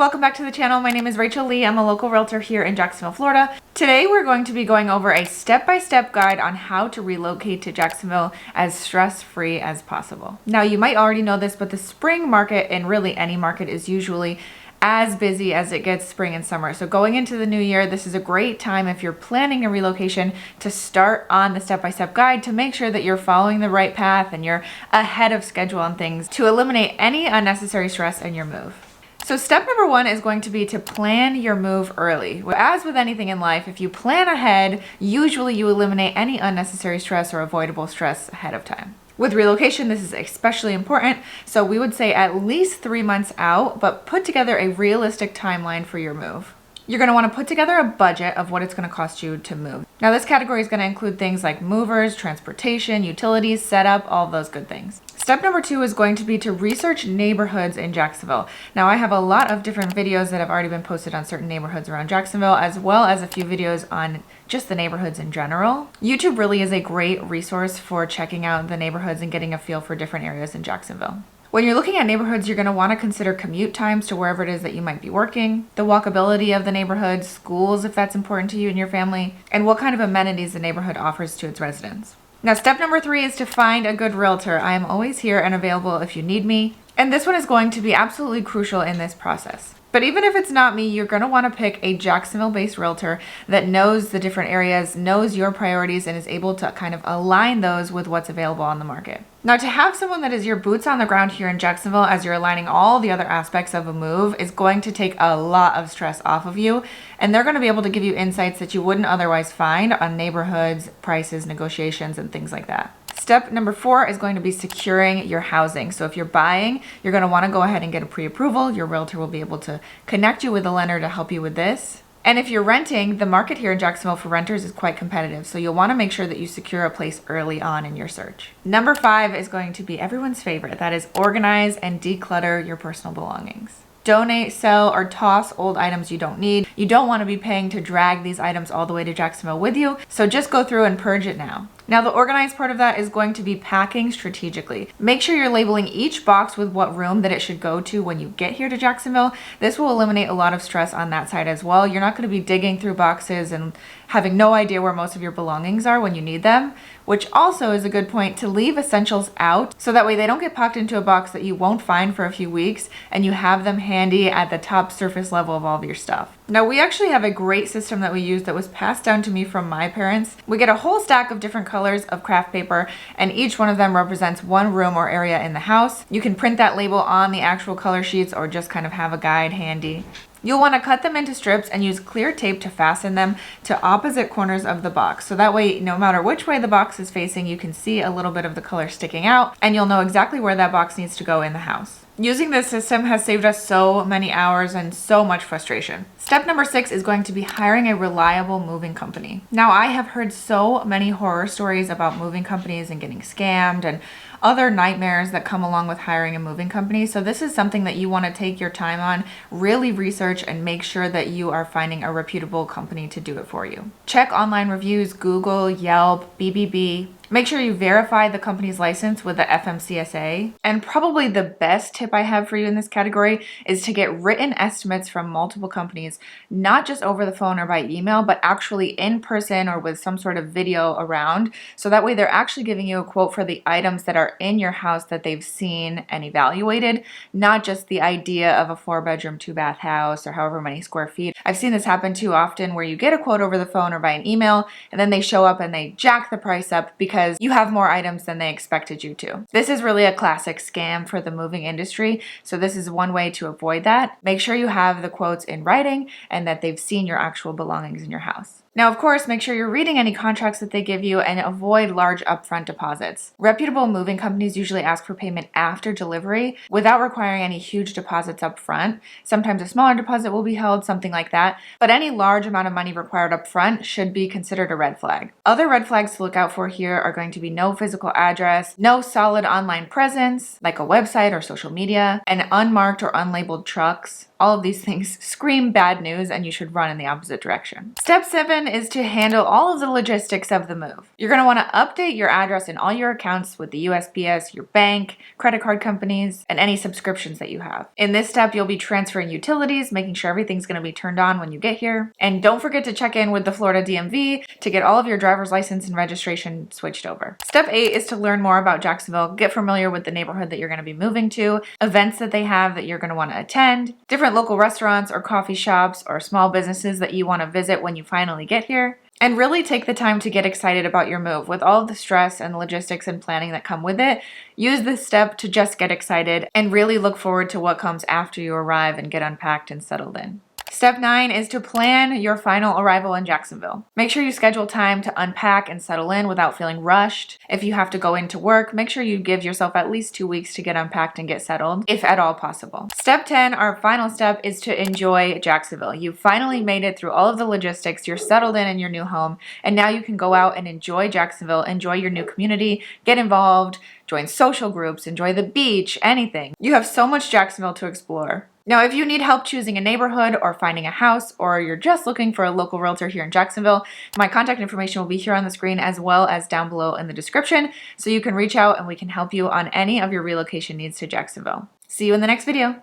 welcome back to the channel. My name is Rachael Lee. I'm a local realtor here in Jacksonville, Florida. Today we're going to be going over a step-by-step guide on how to relocate to Jacksonville as stress-free as possible. Now you might already know this, but the spring market, and really any market, is usually as busy as it gets spring and summer. So going into the new year, this is a great time if you're planning a relocation to start on the step-by-step guide to make sure that you're following the right path and you're ahead of schedule on things to eliminate any unnecessary stress in your move. So step number one is going to be to plan your move early. As with anything in life, if you plan ahead, usually you eliminate any unnecessary stress or avoidable stress ahead of time. With relocation, this is especially important, so we would say at least 3 months out, but put together a realistic timeline for your move. You're going to want to put together a budget of what it's going to cost you to move. Now this category is going to include things like movers, transportation, utilities, setup, all those good things. Step number two is going to be to research neighborhoods in Jacksonville. Now I have a lot of different videos that have already been posted on certain neighborhoods around Jacksonville, as well as a few videos on just the neighborhoods in general. YouTube really is a great resource for checking out the neighborhoods and getting a feel for different areas in Jacksonville. When you're looking at neighborhoods, you're going to want to consider commute times to wherever it is that you might be working, the walkability of the neighborhood, schools if that's important to you and your family, and what kind of amenities the neighborhood offers to its residents. Now, step number three is to find a good realtor. I am always here and available if you need me. And this one is going to be absolutely crucial in this process. But even if it's not me, you're going to want to pick a Jacksonville-based realtor that knows the different areas, knows your priorities, and is able to kind of align those with what's available on the market. Now, to have someone that is your boots on the ground here in Jacksonville as you're aligning all the other aspects of a move is going to take a lot of stress off of you, and they're going to be able to give you insights that you wouldn't otherwise find on neighborhoods, prices, negotiations, and things like that. Step number four is going to be securing your housing. So if you're buying, you're going to want to go ahead and get a pre-approval. Your realtor will be able to connect you with a lender to help you with this. And if you're renting, the market here in Jacksonville for renters is quite competitive. So you'll want to make sure that you secure a place early on in your search. Number five is going to be everyone's favorite. That is organize and declutter your personal belongings. Donate, sell, or toss old items you don't need. You don't want to be paying to drag these items all the way to Jacksonville with you, so just go through and purge it now. Now the organized part of that is going to be packing strategically. Make sure you're labeling each box with what room that it should go to when you get here to Jacksonville. This will eliminate a lot of stress on that side as well. You're not going to be digging through boxes and having no idea where most of your belongings are when you need them, which also is a good point to leave essentials out so that way they don't get packed into a box that you won't find for a few weeks and you have them handy at the top surface level of all of your stuff. Now we actually have a great system that we use that was passed down to me from my parents. We get a whole stack of different colors of craft paper and each one of them represents one room or area in the house. You can print that label on the actual color sheets or just kind of have a guide handy. You'll want to cut them into strips and use clear tape to fasten them to opposite corners of the box. So that way, no matter which way the box is facing, you can see a little bit of the color sticking out and you'll know exactly where that box needs to go in the house. Using this system has saved us so many hours and so much frustration. Step number six is going to be hiring a reliable moving company. Now, I have heard so many horror stories about moving companies and getting scammed and other nightmares that come along with hiring a moving company. So this is something that you want to take your time on, really research and make sure that you are finding a reputable company to do it for you. Check online reviews, Google, Yelp, BBB. Make sure you verify the company's license with the FMCSA. And probably the best tip I have for you in this category is to get written estimates from multiple companies, not just over the phone or by email, but actually in person or with some sort of video around. So that way they're actually giving you a quote for the items that are in your house that they've seen and evaluated, not just the idea of a 4-bedroom, 2-bath house or however many square feet. I've seen this happen too often where you get a quote over the phone or by an email and then they show up and they jack the price up because you have more items than they expected you to. This is really a classic scam for the moving industry, so this is one way to avoid that. Make sure you have the quotes in writing and that they've seen your actual belongings in your house. Now, of course, make sure you're reading any contracts that they give you and avoid large upfront deposits. Reputable moving companies usually ask for payment after delivery without requiring any huge deposits up front. Sometimes a smaller deposit will be held, something like that, but any large amount of money required up front should be considered a red flag. Other red flags to look out for here are going to be no physical address, no solid online presence, like a website or social media, and unmarked or unlabeled trucks. All of these things scream bad news and you should run in the opposite direction. Step 7 is to handle all of the logistics of the move. You're going to want to update your address in all your accounts with the USPS, your bank, credit card companies, and any subscriptions that you have. In this step, you'll be transferring utilities, making sure everything's going to be turned on when you get here. And don't forget to check in with the Florida DMV to get all of your driver's license and registration switched over. Step 8 is to learn more about Jacksonville, get familiar with the neighborhood that you're going to be moving to, events that they have that you're going to want to attend, different local restaurants or coffee shops or small businesses that you want to visit when you finally get here. And really take the time to get excited about your move. With all of the stress and logistics and planning that come with it, use this step to just get excited and really look forward to what comes after you arrive and get unpacked and settled in. Step 9 is to plan your final arrival in Jacksonville. Make sure you schedule time to unpack and settle in without feeling rushed. If you have to go into work, make sure you give yourself at least 2 weeks to get unpacked and get settled, if at all possible. Step 10, our final step, is to enjoy Jacksonville. You finally made it through all of the logistics, you're settled in your new home, and now you can go out and enjoy Jacksonville, enjoy your new community, get involved, join social groups, enjoy the beach, anything. You have so much Jacksonville to explore. Now, if you need help choosing a neighborhood or finding a house, or you're just looking for a local realtor here in Jacksonville, my contact information will be here on the screen as well as down below in the description, so you can reach out and we can help you on any of your relocation needs to Jacksonville. See you in the next video.